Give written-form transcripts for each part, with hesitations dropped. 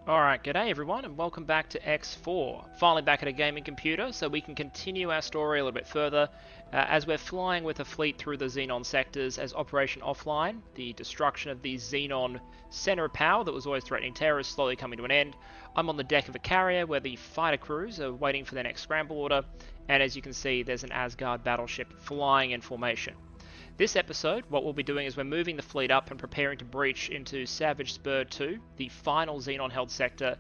Alright, g'day everyone and welcome back to X4. Finally back at a gaming computer so we can continue our story a little bit further as we're flying with a fleet through the Xenon sectors as Operation Offline, the destruction of the Xenon center of power that was always threatening Terra is slowly coming to an end. I'm on the deck of a carrier where the fighter crews are waiting for their next scramble order, and as you can see there's an Asgard battleship flying in formation. This episode, what we'll be doing is we're moving the fleet up and preparing to breach into Savage Spur 2, the final Xenon-held sector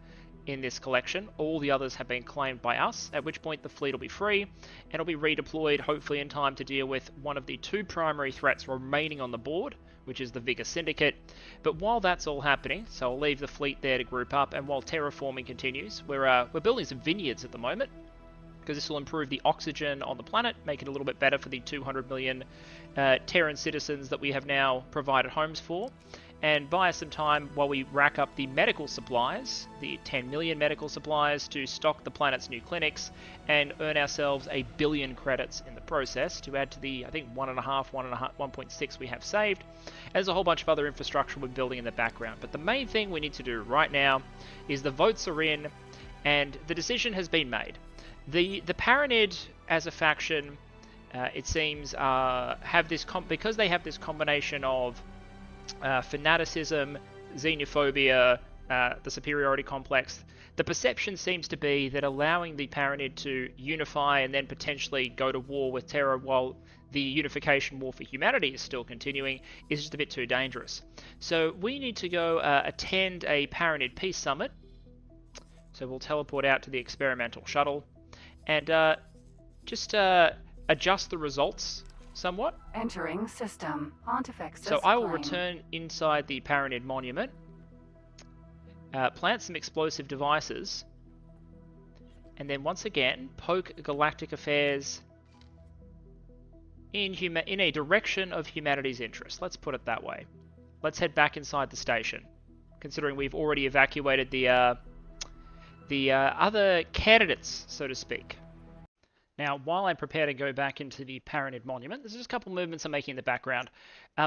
in this collection. All the others have been claimed by us, at which point the fleet will be free, and it'll be redeployed hopefully in time to deal with one of the two primary threats remaining on the board, which is the Vigor Syndicate. But while that's all happening, so I'll leave the fleet there to group up, and while terraforming continues, we're building some vineyards at the moment, because this will improve the oxygen on the planet, make it a little bit better for the 200 million Terran citizens that we have now provided homes for, and buy us some time while we rack up the medical supplies, the 10 million medical supplies, to stock the planet's new clinics, and earn ourselves 1 billion credits in the process to add to the, I think, 1.6 we have saved. There's a whole bunch of other infrastructure we're building in the background, but the main thing we need to do right now is the votes are in, and the decision has been made. The Paranid as a faction, it seems, have this because they have this combination of fanaticism, xenophobia, the superiority complex. The perception seems to be that allowing the Paranid to unify and then potentially go to war with Terra while the unification war for humanity is still continuing is just a bit too dangerous. So we need to go attend a Paranid peace summit. So we'll teleport out to the experimental shuttle and just adjust the results somewhat. Entering system. Pontifex. So I will return inside the Paranid monument, plant some explosive devices, and then once again poke galactic affairs in a direction of humanity's interest. Let's put it that way. Let's head back inside the station, considering we've already evacuated the other candidates, so to speak. Now, while I prepare to go back into the Paranid Monument, there's just a couple movements I'm making in the background.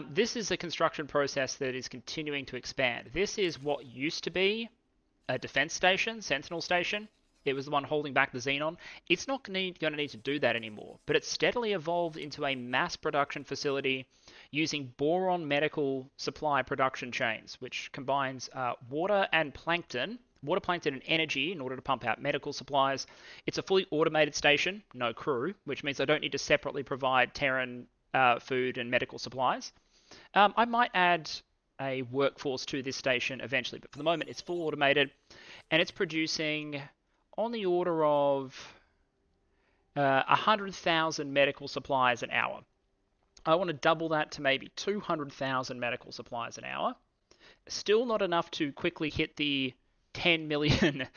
This is a construction process that is continuing to expand. This is what used to be a defense station, Sentinel station. It was the one holding back the Xenon. It's not going to need to do that anymore, but it's steadily evolved into a mass production facility using boron medical supply production chains, which combines water and plankton and energy in order to pump out medical supplies. It's a fully automated station, no crew, which means I don't need to separately provide Terran food and medical supplies. I might add a workforce to this station eventually, but for the moment it's full automated, and it's producing on the order of 100,000 medical supplies an hour. I want to double that to maybe 200,000 medical supplies an hour. Still not enough to quickly hit the 10 million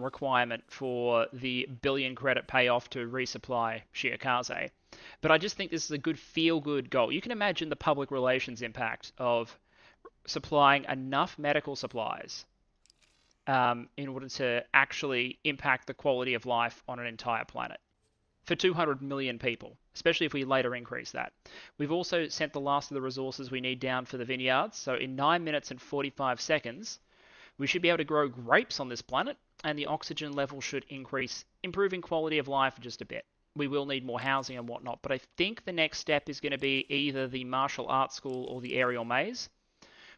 requirement for the billion credit payoff to resupply Shiakaze. But I just think this is a good feel-good goal. You can imagine the public relations impact of supplying enough medical supplies in order to actually impact the quality of life on an entire planet for 200 million people, especially if we later increase that. We've also sent the last of the resources we need down for the vineyards, so in 9 minutes and 45 seconds, we should be able to grow grapes on this planet, and the oxygen level should increase, improving quality of life just a bit. We will need more housing and whatnot, but I think the next step is going to be either the martial arts school or the aerial maze,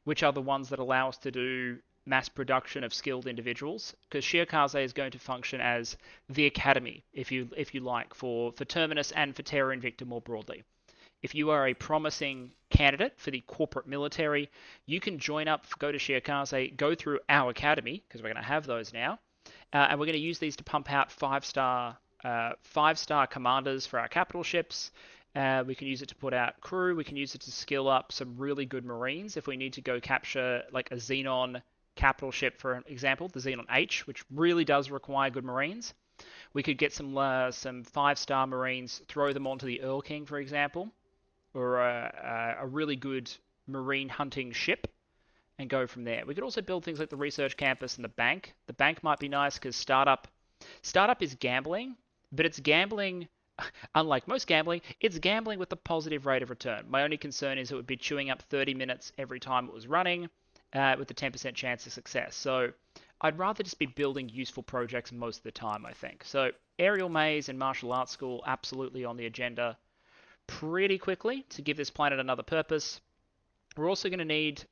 which are the ones that allow us to do mass production of skilled individuals, because Shiakaze is going to function as the academy, if you like, for Terminus and for Terra Invicta more broadly. If you are a promising candidate for the corporate military, you can join up, go to Shiakaze, go through our academy, because we're going to have those now, and we're going to use these to pump out five-star commanders for our capital ships. We can use it to put out crew. We can use it to skill up some really good Marines if we need to go capture like a Xenon capital ship, for example, the Xenon H, which really does require good Marines. We could get some 5-star Marines, throw them onto the Earl King, for example, or a really good Marine hunting ship, and go from there. We could also build things like the research campus and the bank. The bank might be nice because startup is gambling, but it's gambling, unlike most gambling, it's gambling with a positive rate of return. My only concern is it would be chewing up 30 minutes every time it was running, with a 10% chance of success. So I'd rather just be building useful projects most of the time, I think. So aerial maze and martial arts school absolutely on the agenda pretty quickly to give this planet another purpose. We're also going to need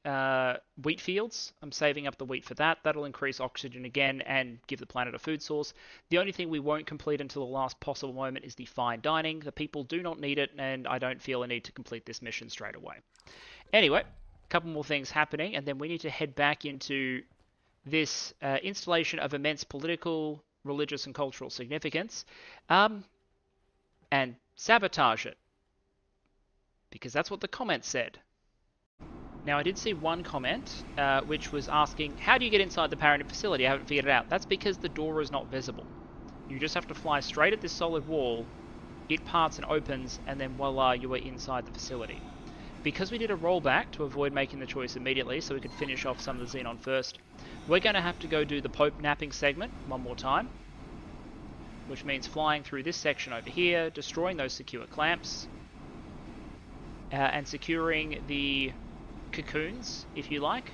wheat fields. I'm saving up the wheat for that. That'll increase oxygen again and give the planet a food source. The only thing we won't complete until the last possible moment is the fine dining. The people do not need it, and I don't feel a need to complete this mission straight away. Anyway, a couple more things happening, and then we need to head back into this installation of immense political, religious, and cultural significance, and sabotage it. Because that's what the comment said. Now, I did see one comment, which was asking, how do you get inside the Paranid facility? I haven't figured it out. That's because the door is not visible. You just have to fly straight at this solid wall, it parts and opens, and then voila, you are inside the facility. Because we did a rollback to avoid making the choice immediately, so we could finish off some of the Xenon first, we're going to have to go do the Pope napping segment one more time, which means flying through this section over here, destroying those secure clamps, and securing the cocoons, if you like,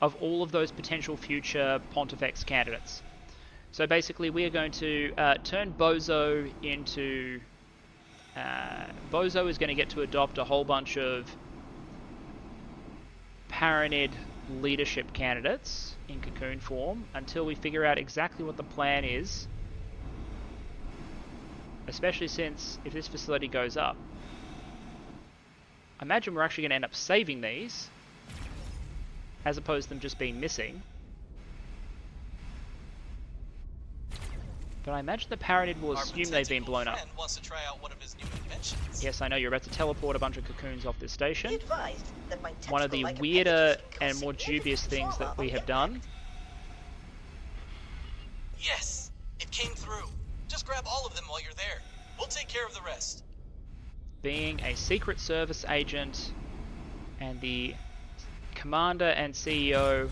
of all of those potential future Pontifex candidates. So basically we are going to turn Bozo into... Bozo is going to get to adopt a whole bunch of Paranid leadership candidates in cocoon form until we figure out exactly what the plan is, especially since if this facility goes up, I imagine we're actually going to end up saving these as opposed to them just being missing. But I imagine the Paranid will assume they've been blown up. Wants to try out one of his new inventions. Yes, I know you're about to teleport a bunch of cocoons off this station. One of the weirder and more dubious things that we have done. Yes, it came through. Just grab all of them while you're there. We'll take care of the rest. Being a Secret Service agent and the commander and CEO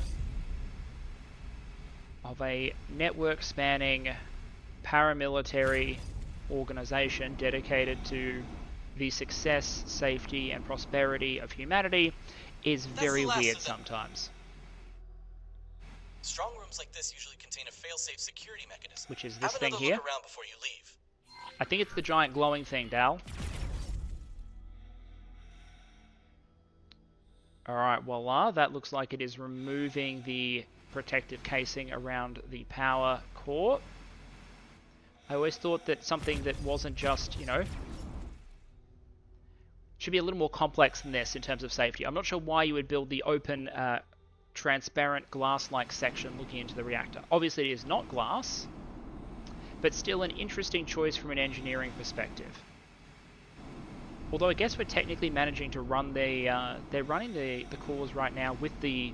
of a network-spanning paramilitary organization dedicated to the success, safety, and prosperity of humanity is very weird sometimes. Strong rooms like this usually contain a fail-safe security mechanism. Which is this thing Have here. another look around before you leave. I think it's the giant glowing thing, Dal. Alright, voila, that looks like it is removing the protective casing around the power core. I always thought that something that wasn't just, you know, should be a little more complex than this in terms of safety. I'm not sure why you would build the open, transparent glass-like section looking into the reactor. Obviously it is not glass, but still an interesting choice from an engineering perspective. Although I guess we're technically managing to run the, they're running the cores right now with the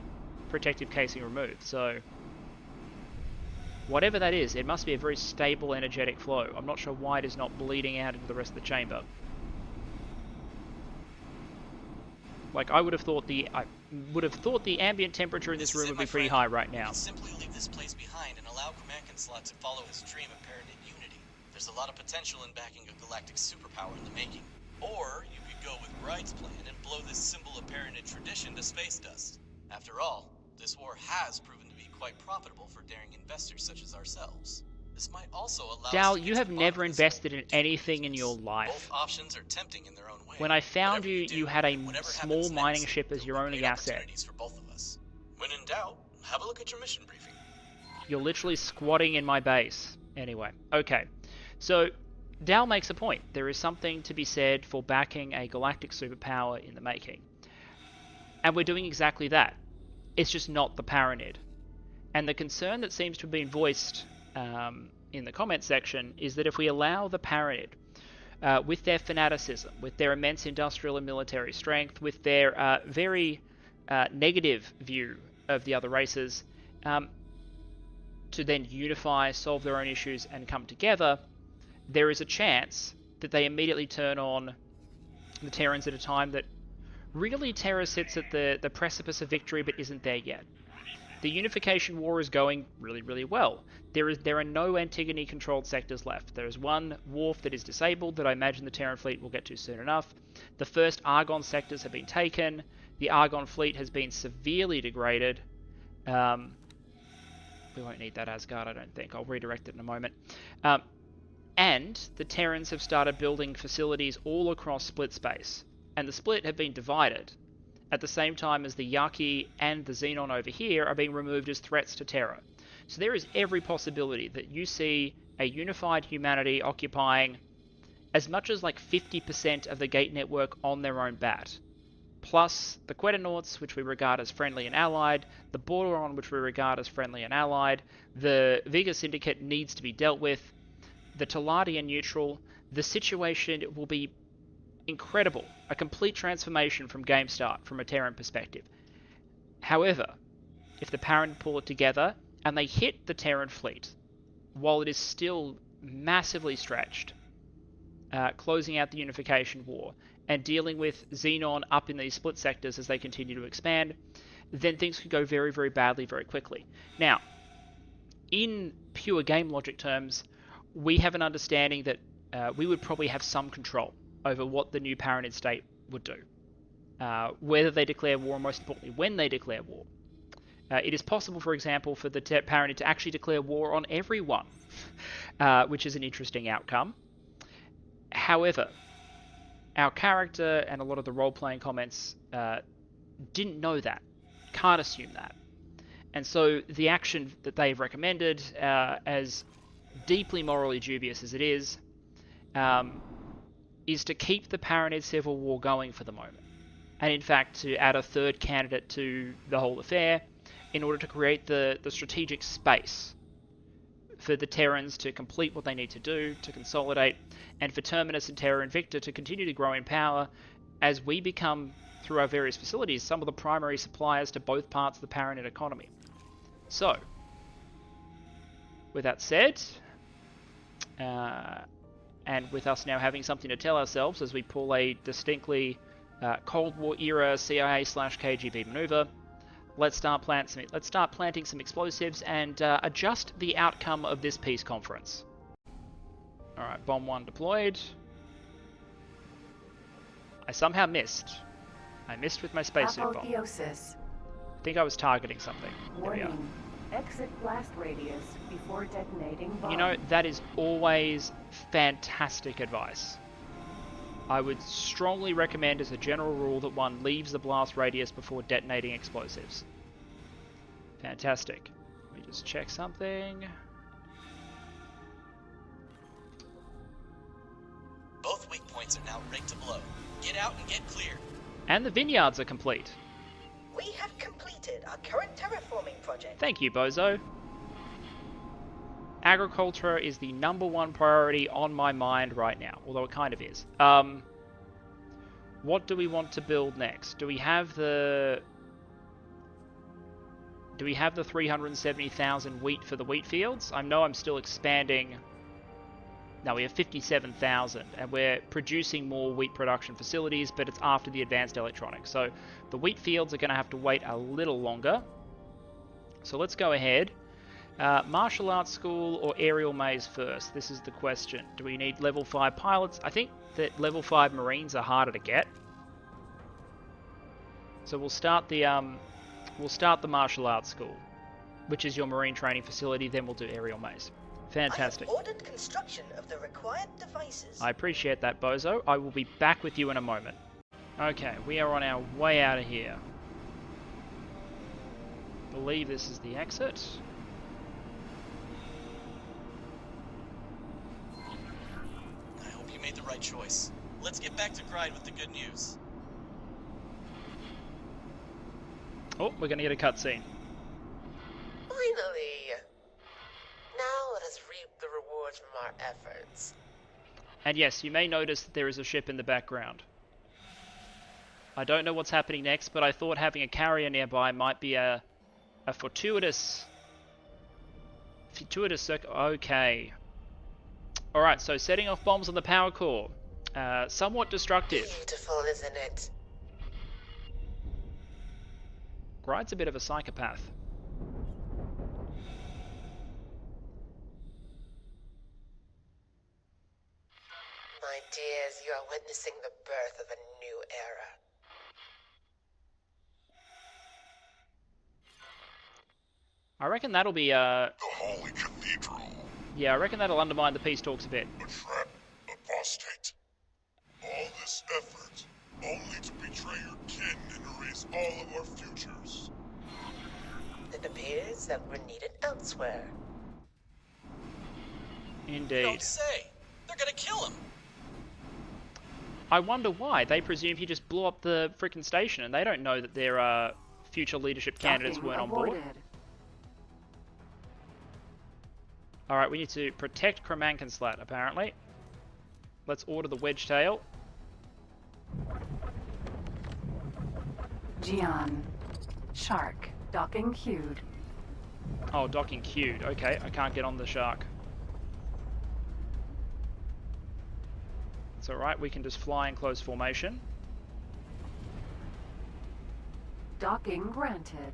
protective casing removed, so whatever that is, it must be a very stable energetic flow. I'm not sure why it is not bleeding out into the rest of the chamber. Like I would have thought the ambient temperature in this room would be pretty high right now. Simply leave this place behind and allow Command to follow his dream of Paranid unity. There's a lot of potential in backing a galactic superpower in the making. Or you could go with Bride's plan and blow this symbol of Paranid tradition to space dust. After all, this war has proven to be quite profitable for daring investors such as ourselves. This might also allow Dal, us to you have never invested in anything in your life. Both options are tempting in their own way. When I found you, do, you had a small next, mining ship as your only asset. For both of us. When in doubt, have a look at your mission briefing. You're literally squatting in my base. Anyway, okay. So, Dal makes a point. There is something to be said for backing a galactic superpower in the making. And we're doing exactly that. It's just not the Paranid. And the concern that seems to have been voiced in the comment section is that if we allow the Paranid, with their fanaticism, with their immense industrial and military strength, with their very negative view of the other races, to then unify, solve their own issues, and come together, there is a chance that they immediately turn on the Terrans at a time that really Terra sits at the precipice of victory but isn't there yet. The unification war is going really, really well. There are no Antigone-controlled sectors left. There is one wharf that is disabled that I imagine the Terran fleet will get to soon enough. The first Argon sectors have been taken. The Argon fleet has been severely degraded. We won't need that Asgard, I don't think. I'll redirect it in a moment. And the Terrans have started building facilities all across split space. And the split have been divided at the same time as the Yaki and the Xenon over here are being removed as threats to Terra. So there is every possibility that you see a unified humanity occupying as much as like 50% of the gate network on their own bat. Plus the Quetanauts, which we regard as friendly and allied, the Borderon, which we regard as friendly and allied, the Vega Syndicate needs to be dealt with, the Taladi are neutral. The situation will be incredible, a complete transformation from game start from a Terran perspective. However, if the Paranid pull it together and they hit the Terran fleet, while it is still massively stretched, closing out the Unification War, and dealing with Xenon up in these split sectors as they continue to expand, then things could go very, very badly very quickly. Now, in pure game logic terms, we have an understanding that we would probably have some control over what the new Paranid state would do. Whether they declare war, and most importantly, when they declare war. It is possible, for example, for the Paranid to actually declare war on everyone, which is an interesting outcome. However, our character and a lot of the role-playing comments didn't know that, can't assume that. And so the action that they've recommended, as deeply morally dubious as it is to keep the Paranid Civil War going for the moment. And in fact, to add a third candidate to the whole affair in order to create the strategic space for the Terrans to complete what they need to do, to consolidate, and for Terminus and Terra Invicta to continue to grow in power as we become, through our various facilities, some of the primary suppliers to both parts of the Paranid economy. So, with that said, and with us now having something to tell ourselves as we pull a distinctly Cold War era CIA/KGB maneuver, let's start planting some explosives and adjust the outcome of this peace conference. Alright, bomb 1 deployed. I somehow missed. I missed with my spacesuit bomb. Apotheosis. I think I was targeting something. There we are. Warning. Exit blast radius before detonating bomb. You know, that is always fantastic advice. I would strongly recommend as a general rule that one leaves the blast radius before detonating explosives. Fantastic. Let me just check something. Both weak points are now rigged to blow. Get out and get clear. And the vineyards are complete. We have completed our current terraforming project. Thank you, Bozo. Agriculture is the #1 priority on my mind right now, although it kind of is. What do we want to build next? Do we have the 370,000 wheat for the wheat fields? I know I'm still expanding. No, we have 57,000, and we're producing more wheat production facilities, but it's after the advanced electronics. So the wheat fields are going to have to wait a little longer. So let's go ahead. Martial arts school or aerial maze first? This is the question. Do we need level 5 pilots? I think that level 5 marines are harder to get. So we'll start the martial arts school, which is your marine training facility. Then we'll do aerial maze. Fantastic. I have ordered construction of the required devices. I appreciate that, Bozo. I will be back with you in a moment. Okay, we are on our way out of here. Believe this is the exit. I hope you made the right choice. Let's get back to Gride with the good news. Oh, we're going to get a cutscene. Finally! Now let us reap the rewards from our efforts. And yes, you may notice that there is a ship in the background. I don't know what's happening next, but I thought having a carrier nearby might be a fortuitous okay. Alright, so setting off bombs on the power core. Somewhat destructive. Beautiful, isn't it? Gride's a bit of a psychopath. My dears, you are witnessing the birth of a new era. I reckon that'll be, The Holy Cathedral. yeah, I reckon that'll undermine the peace talks a bit. A trap, apostate. All this effort, only to betray your kin and erase all of our futures. It appears that we're needed elsewhere. Indeed. Don't say. They're gonna kill him. I wonder why. They presume he just blew up the frickin' station and they don't know that their future leadership candidates weren't on board. Alright, we need to protect Cremankenslat, apparently. Let's order the wedge tail. Xenon. Shark. Docking queued. Oh, docking queued. Okay, I can't get on the shark. It's alright, we can just fly in close formation. Docking granted.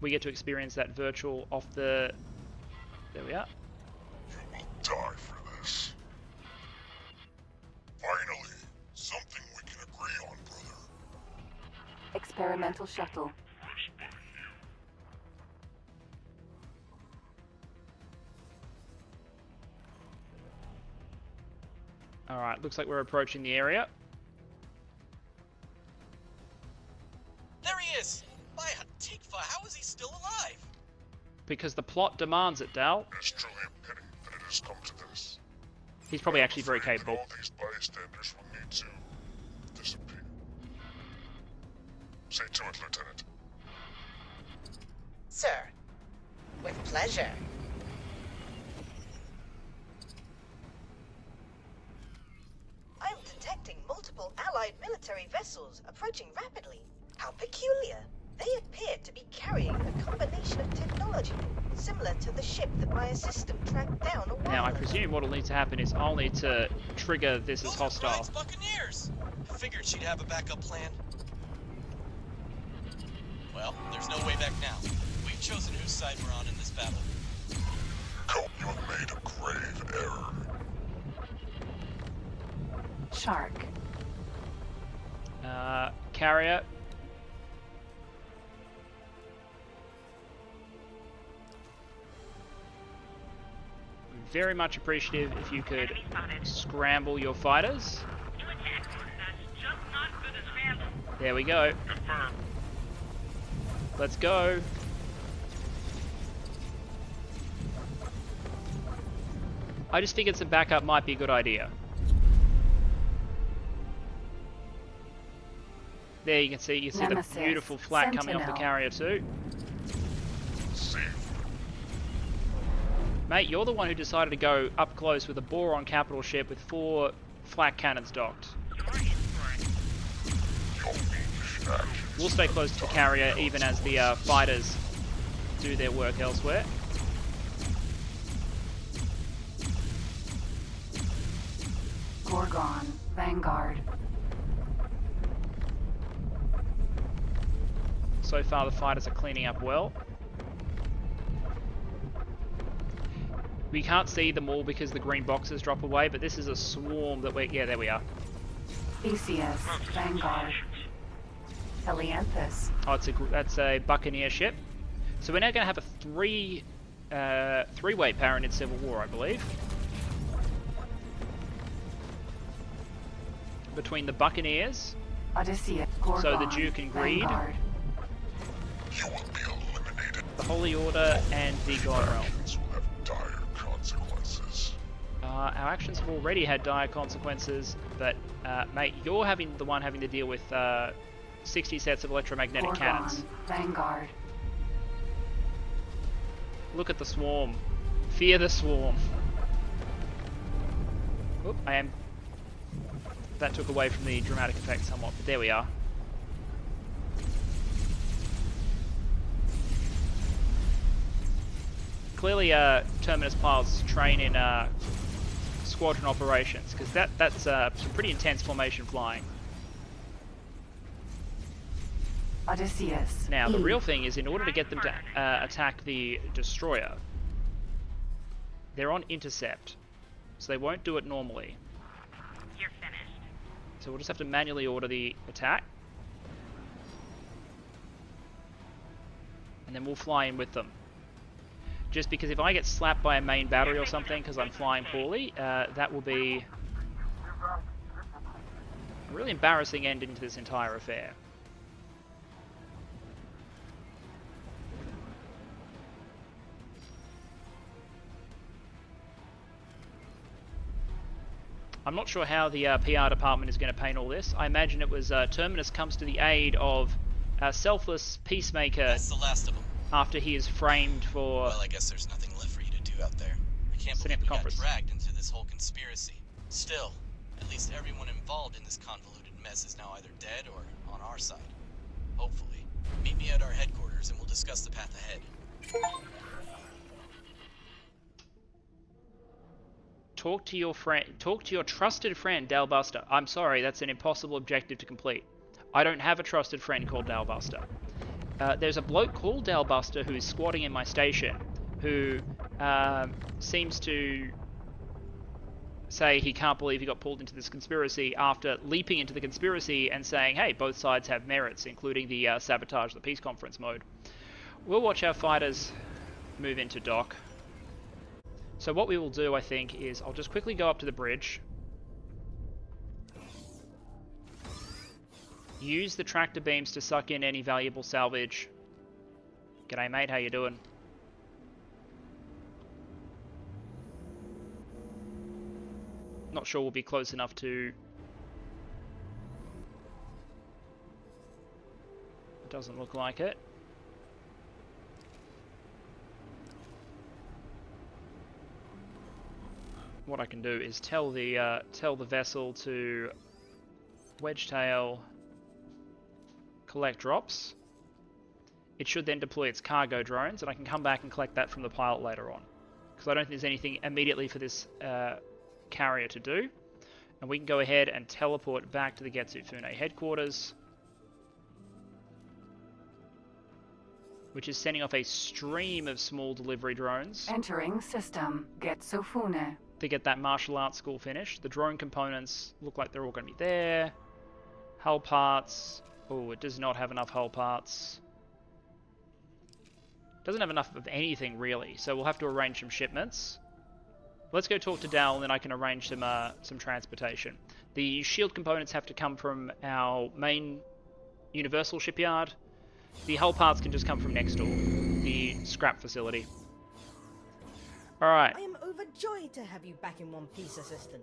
We get to experience that virtual off the... There we are. You will die for this. Finally, something we can agree on, brother. Experimental shuttle. Alright, looks like we're approaching the area. There he is! By Hatikva, how is he still alive? Because the plot demands it, Dal. It's truly a pity that it has come to this. He's probably actually very I'm afraid that capable. all these bystanders will need to disappear. See to it, Lieutenant. Sir, with pleasure. I'm detecting multiple Allied military vessels approaching rapidly. How peculiar. They appear to be carrying a combination of technology similar to the ship that my assistant tracked down a while Now, I ago. presume what'll need to happen is I'll need to trigger this as Those are hostile. Bride's Buccaneers! I figured she'd have a backup plan. Well, there's no way back now. We've chosen whose side we're on in this battle. Colt, you have made a grave error. Shark. Carrier. Very much appreciative if you could scramble your fighters. There we go. Let's go. I just figured some backup might be a good idea. There you can see Nemesis, the beautiful flak coming off the Sentinel. carrier too. See, Mate, you're the one who decided to go up close with a boron capital ship with 4 flak cannons docked. your fiendish actions. We'll stay close to the carrier even as the fighters do their work elsewhere. Gorgon. Vanguard. So far the fighters are cleaning up well. We can't see them all because the green boxes drop away, but this is a swarm that we're... Yeah, there we are. Theseus. Vanguard. Helianthus. Oh, that's a Buccaneer ship. So we're now going to have a three-way Paranid Civil War, I believe. Between the Buccaneers, Odysseus. Gorgon. So the Duke and Greed. Vanguard. You will be eliminated. the Holy Order, and the God Realm. Actions will have dire consequences. Our actions have already had dire consequences, but mate, you're the one having to deal with 60 sets of electromagnetic Gorgon. cannons. Vanguard. Look at the swarm. Fear the swarm. Oop, that took away from the dramatic effect somewhat, but there we are. Clearly, Terminus pilots train in squadron operations, because that's some pretty intense formation flying. Odysseus. Now, the real thing is, in order to get them to attack the destroyer, they're on intercept, so they won't do it normally. You're finished. So we'll just have to manually order the attack. And then we'll fly in with them. Just because if I get slapped by a main battery or something because I'm flying poorly, that will be a really embarrassing ending to this entire affair. I'm not sure how the PR department is going to paint all this. I imagine it was Terminus comes to the aid of a selfless peacemaker. That's the last of them. After he is framed for... Well, I guess there's nothing left for you to do out there. I can't believe we got dragged into this whole conspiracy. Still, at least everyone involved in this convoluted mess is now either dead or on our side. Hopefully. Meet me at our headquarters and we'll discuss the path ahead. Talk to your trusted friend, Dalbuster. I'm sorry, that's an impossible objective to complete. I don't have a trusted friend called Dalbuster. There's a bloke called Dalbuster who's squatting in my station, who seems to say he can't believe he got pulled into this conspiracy after leaping into the conspiracy and saying, hey, both sides have merits, including the sabotage the peace conference mode. We'll watch our fighters move into dock. So what we will do, I think, is I'll just quickly go up to the bridge. Use the tractor beams to suck in any valuable salvage. G'day mate, how you doing? Not sure we'll be close enough to... It doesn't look like it. What I can do is tell the vessel to wedgetail, collect drops. It should then deploy its cargo drones, and I can come back and collect that from the pilot later on. Because I don't think there's anything immediately for this carrier to do. And we can go ahead and teleport back to the Getsufune headquarters, which is sending off a stream of small delivery drones. Entering system Getsufune. To get that martial arts school finished. The drone components look like they're all going to be there. Hull parts. Oh, it does not have enough hull parts. Doesn't have enough of anything really, so we'll have to arrange some shipments. Let's go talk to Dal, and then I can arrange some transportation. The shield components have to come from our main Universal shipyard. The hull parts can just come from next door, the scrap facility. Alright. I am overjoyed to have you back in one piece, Assistant.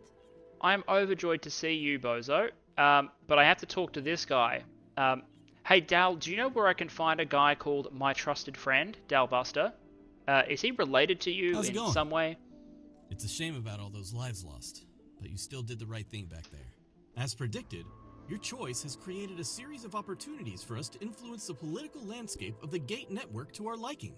I'm overjoyed to see you, Bozo. But I have to talk to this guy. Hey, Dal, do you know where I can find a guy called My Trusted Friend, Dalbuster? Is he related to you in some way? It's a shame about all those lives lost, but you still did the right thing back there. As predicted, your choice has created a series of opportunities for us to influence the political landscape of the Gate Network to our liking.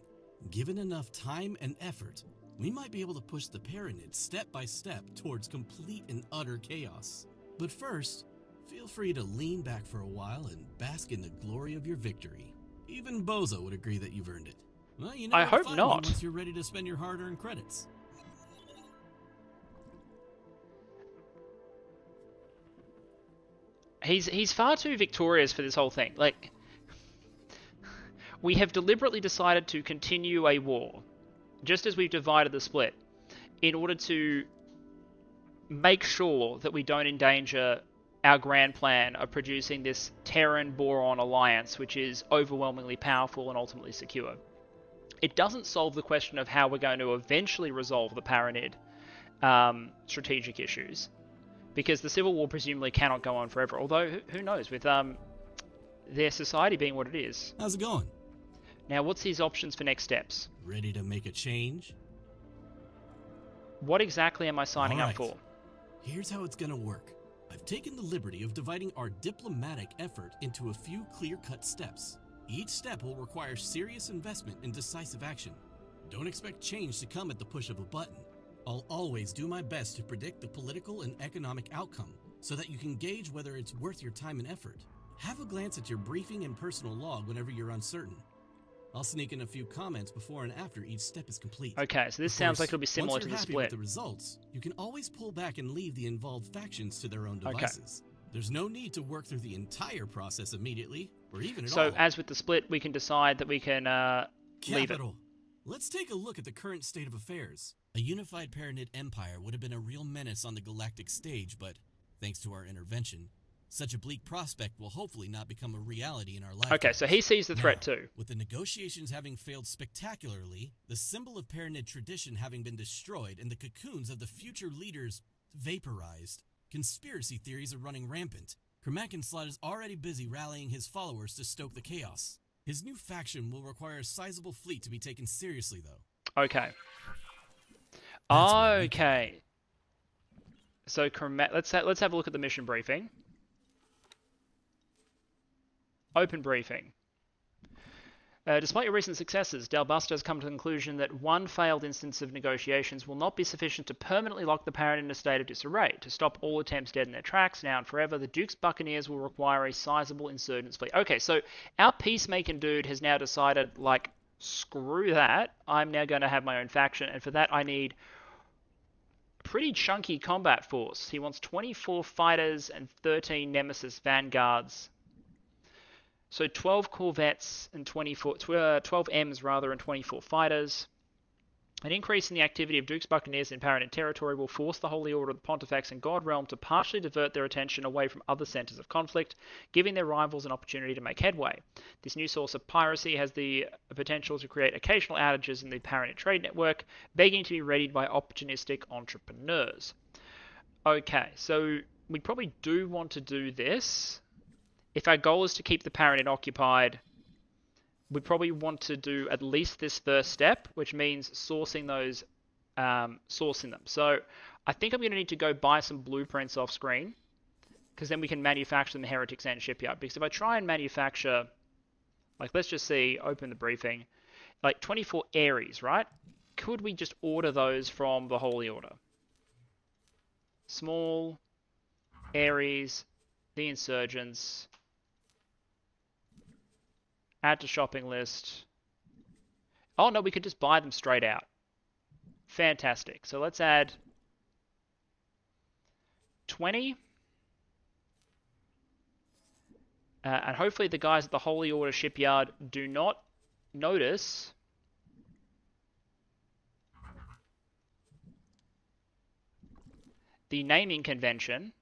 Given enough time and effort, we might be able to push the Paranid step by step towards complete and utter chaos. But first, feel free to lean back for a while and bask in the glory of your victory. Even Bozo would agree that you've earned it. Well, you know, I hope not. Once you're ready to spend your hard-earned credits. He's far too victorious for this whole thing. Like, we have deliberately decided to continue a war, just as we've divided the split, in order to make sure that we don't endanger our grand plan of producing this Terran-Boron alliance, which is overwhelmingly powerful and ultimately secure. It doesn't solve the question of how we're going to eventually resolve the Paranid strategic issues, because the Civil War presumably cannot go on forever, although who knows, with their society being what it is. How's it going? Now, what's his options for next steps? Ready to make a change? What exactly am I signing up for? Here's how it's gonna work. I've taken the liberty of dividing our diplomatic effort into a few clear-cut steps. Each step will require serious investment and decisive action. Don't expect change to come at the push of a button. I'll always do my best to predict the political and economic outcome, so that you can gauge whether it's worth your time and effort. Have a glance at your briefing and personal log whenever you're uncertain. I'll sneak in a few comments before and after each step is complete. Okay, so this sounds like it'll be similar to the split. Once you're happy with the results, you can always pull back and leave the involved factions to their own devices. There's no need to work through the entire process immediately, or even at all. So, as with the split, we can decide that we can leave it. Capital. Let's take a look at the current state of affairs. A unified Paranid empire would have been a real menace on the galactic stage, but thanks to our intervention, such a bleak prospect will hopefully not become a reality in our lifetime. Okay, so he sees the threat Now, too. with the negotiations having failed spectacularly, the symbol of Paranid tradition having been destroyed, and the cocoons of the future leaders vaporized, conspiracy theories are running rampant. Kremakenslot is already busy rallying his followers to stoke the chaos. His new faction will require a sizable fleet to be taken seriously, though. Okay. That's where we Okay. So let's have a look at the mission briefing. Open briefing. Despite your recent successes, Dalbuster has come to the conclusion that one failed instance of negotiations will not be sufficient to permanently lock the Paranid in a state of disarray. To stop all attempts dead in their tracks, now and forever, the Duke's Buccaneers will require a sizable insurgents fleet. Okay, so our peacemaking dude has now decided, like, screw that. I'm now going to have my own faction, and for that I need a pretty chunky combat force. He wants 24 fighters and 13 Nemesis vanguards. So 12 corvettes and 12 M's rather, and 24 fighters. An increase in the activity of Duke's Buccaneers in Paranid territory will force the Holy Order of the Pontifex and God Realm to partially divert their attention away from other centres of conflict, giving their rivals an opportunity to make headway. This new source of piracy has the potential to create occasional outages in the Paranid trade network, begging to be readied by opportunistic entrepreneurs. Okay, so we probably do want to do this. If our goal is to keep the Paranid occupied, we probably want to do at least this first step, which means sourcing those, sourcing them. So I think I'm going to need to go buy some blueprints off screen, because then we can manufacture them in Heretic's End shipyard. Because if I try and manufacture, like, let's just see, open the briefing, like 24 Ares, right? Could we just order those from the Holy Order? Small, Ares, the Insurgents. Add to shopping list. Oh no, we could just buy them straight out. Fantastic. So let's add 20. And hopefully the guys at the Holy Order shipyard do not notice the naming convention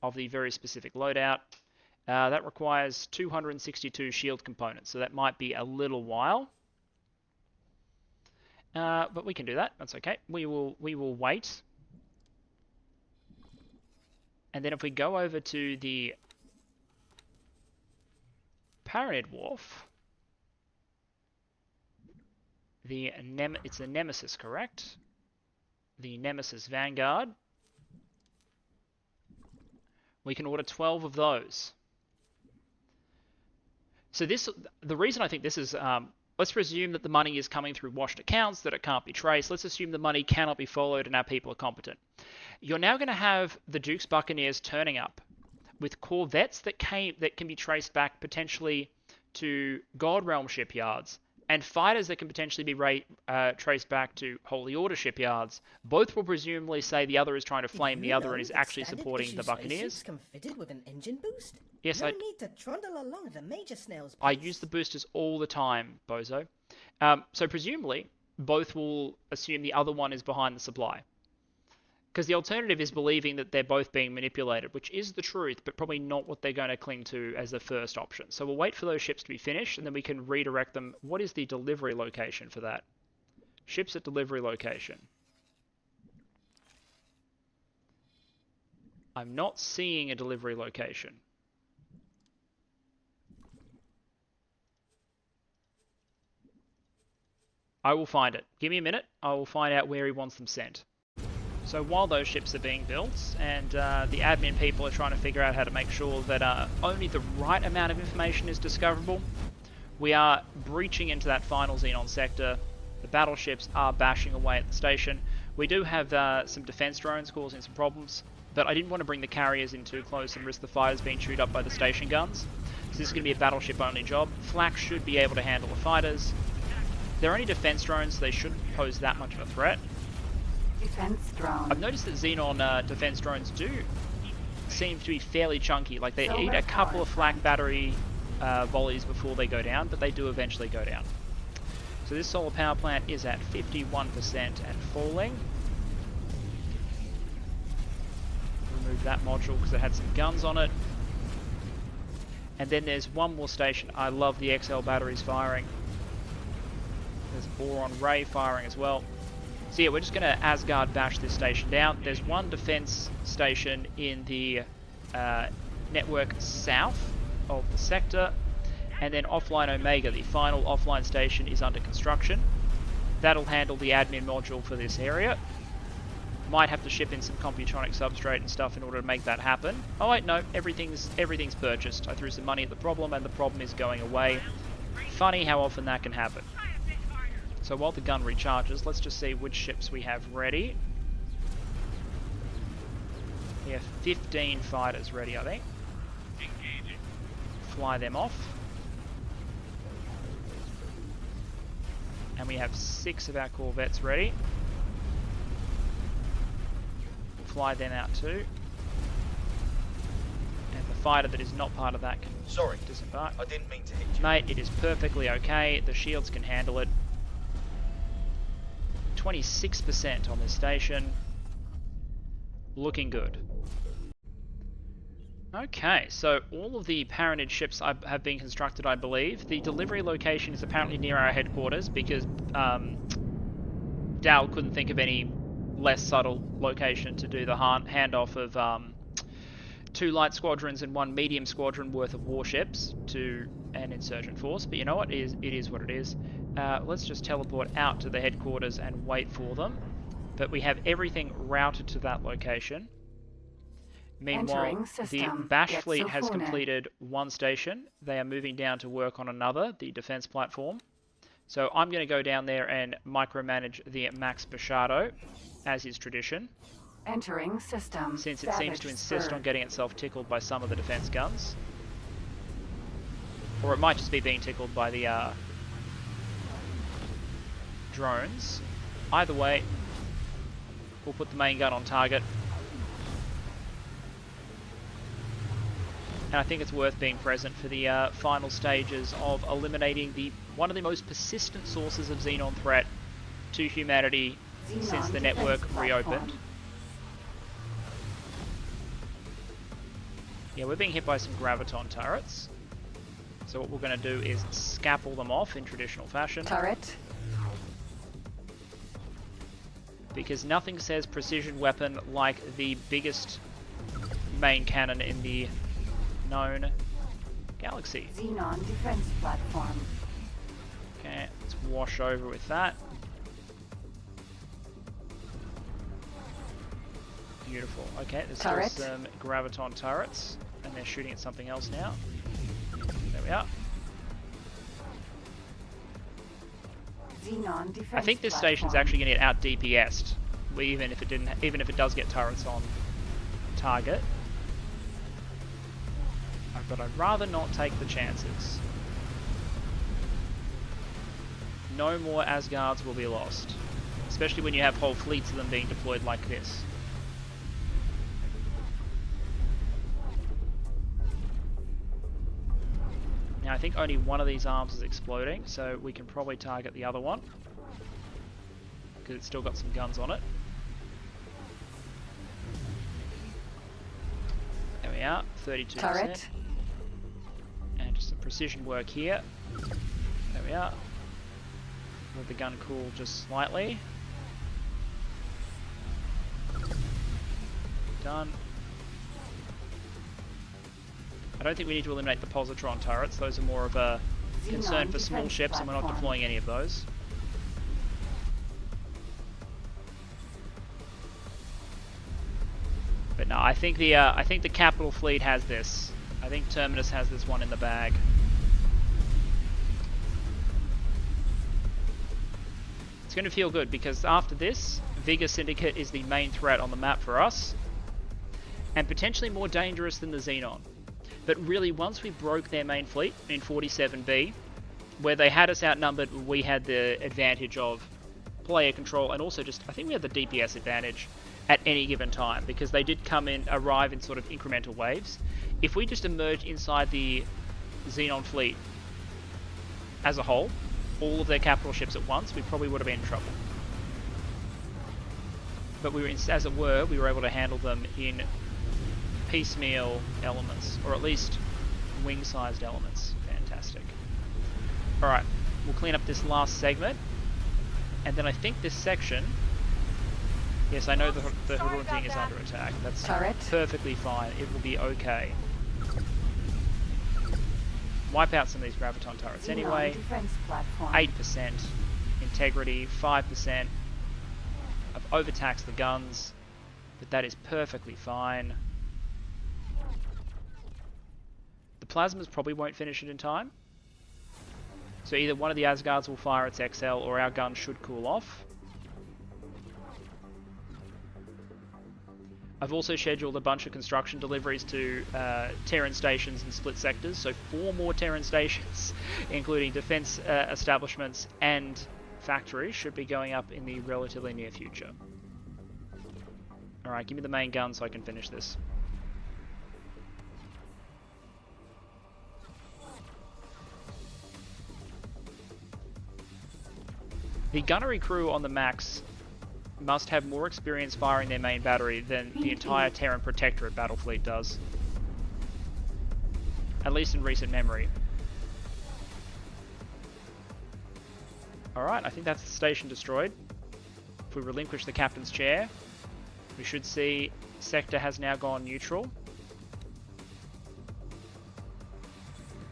of the very specific loadout. That requires 262 shield components, so that might be a little while. But we can do that. That's okay. We will wait. And then if we go over to the Paranid Wharf, it's the Nemesis, correct? The Nemesis Vanguard. We can order 12 of those. So the reason I think this is, let's presume that the money is coming through washed accounts, that it can't be traced. Let's assume the money cannot be followed and our people are competent. You're now going to have the Duke's Buccaneers turning up with corvettes that can be traced back potentially to God Realm shipyards, and fighters that can potentially be traced back to Holy Order shipyards. Both will presumably say the other is trying to flame the other and is actually supporting the Buccaneers. Come fitted with an engine boost? Yes, no need to trundle along at a major snail's pace. I use the boosters all the time, Bozo. So presumably, both will assume the other one is behind the supply. Because the alternative is believing that they're both being manipulated, which is the truth, but probably not what they're going to cling to as the first option. So we'll wait for those ships to be finished, and then we can redirect them. What is the delivery location for that? Ships at delivery location. I'm not seeing a delivery location. I will find it. Give me a minute. I will find out where he wants them sent. So while those ships are being built and the admin people are trying to figure out how to make sure that only the right amount of information is discoverable, we are breaching into that final Xenon sector. The battleships are bashing away at the station. We do have some defense drones causing some problems, but I didn't want to bring the carriers in too close and risk the fighters being chewed up by the station guns. So this is going to be a battleship only job. Flak should be able to handle the fighters. They're only defense drones, so they shouldn't pose that much of a threat. Defense drone. I've noticed that Xenon defense drones do seem to be fairly chunky. Like they eat a couple of flak battery volleys before they go down, but they do eventually go down. So this solar power plant is at 51% and falling. Remove that module because it had some guns on it. And then there's one more station. I love the XL batteries firing. There's boron ray firing as well. So yeah, we're just going to Asgard bash this station down. There's one defense station in the network south of the sector. And then offline Omega, the final offline station, is under construction. That'll handle the admin module for this area. Might have to ship in some computronic substrate and stuff in order to make that happen. Oh wait, no, everything's purchased. I threw some money at the problem and the problem is going away. Funny how often that can happen. So while the gun recharges, let's just see which ships we have ready. We have 15 fighters ready, I think. Fly them off. And we have 6 of our corvettes ready. Fly them out too. And the fighter that is not part of that can disembark. I didn't mean to hit you. Mate, it is perfectly okay. The shields can handle it. 26% on this station. Looking good. Okay, so all of the Paranid ships have been constructed, I believe. The delivery location is apparently near our headquarters because Dal couldn't think of any less subtle location to do the handoff of 2 light squadrons and 1 medium squadron worth of warships to an insurgent force. But you know what? It is what it is. Let's just teleport out to the headquarters and wait for them. But we have everything routed to that location. Meanwhile, the Bash fleet has completed 1 station. They are moving down to work on another, the defense platform. So I'm going to go down there and micromanage the Max Bashado, as is tradition. Entering system. Since it seems to insist on getting itself tickled by some of the defense guns. Or it might just be being tickled by the drones. Either way, we'll put the main gun on target. And I think it's worth being present for the final stages of eliminating one of the most persistent sources of Xenon threat to humanity since the network reopened. Yeah, we're being hit by some graviton turrets. So what we're going to do is scalpel them off in traditional fashion. Turret. Because nothing says precision weapon like the biggest main cannon in the known galaxy. Xenon defense platform. Okay, let's wash over with that. Beautiful. Okay, there's still some graviton turrets, and they're shooting at something else now. There we are. Xenon defense I think this station's actually going to get out DPS'd, even if it does get turrets on target. But I'd rather not take the chances. No more Asgards will be lost, especially when you have whole fleets of them being deployed like this. Now I think only one of these arms is exploding, so we can probably target the other one, because it's still got some guns on it. There we are, 32%. Turret. And just some precision work here. There we are. Let the gun cool just slightly. Done. I don't think we need to eliminate the positron turrets. Those are more of a concern for small ships, and we're not deploying any of those. But no, I think the capital fleet has this. I think Terminus has this one in the bag. It's going to feel good because after this, Vigor Syndicate is the main threat on the map for us, and potentially more dangerous than the Xenon. But really, once we broke their main fleet in 47B, where they had us outnumbered, we had the advantage of player control, and also just, I think we had the DPS advantage. at any given time, because they did arrive in sort of incremental waves. If we just emerged inside the Xenon fleet as a whole, all of their capital ships at once, we probably would have been in trouble. But we were, as it were, we were able to handle them in piecemeal elements, or at least wing-sized elements. Fantastic. Alright, we'll clean up this last segment, and then I think this section... Yes, I know the Hrunting is under attack. That's perfectly fine. It will be okay. Wipe out some of these graviton turrets anyway. 8% integrity, 5%. I've overtaxed the guns, but that is perfectly fine. The plasmas probably won't finish it in time. So either one of the Asgards will fire its XL, or our gun should cool off. I've also scheduled a bunch of construction deliveries to Terran stations and split sectors, so 4 more Terran stations, including defense establishments and factories, should be going up in the relatively near future. Alright, give me the main gun so I can finish this. The gunnery crew on the Max must have more experience firing their main battery than the entire Terran Protectorate battle fleet does. At least in recent memory. Alright, I think that's the station destroyed. If we relinquish the captain's chair, we should see sector has now gone neutral.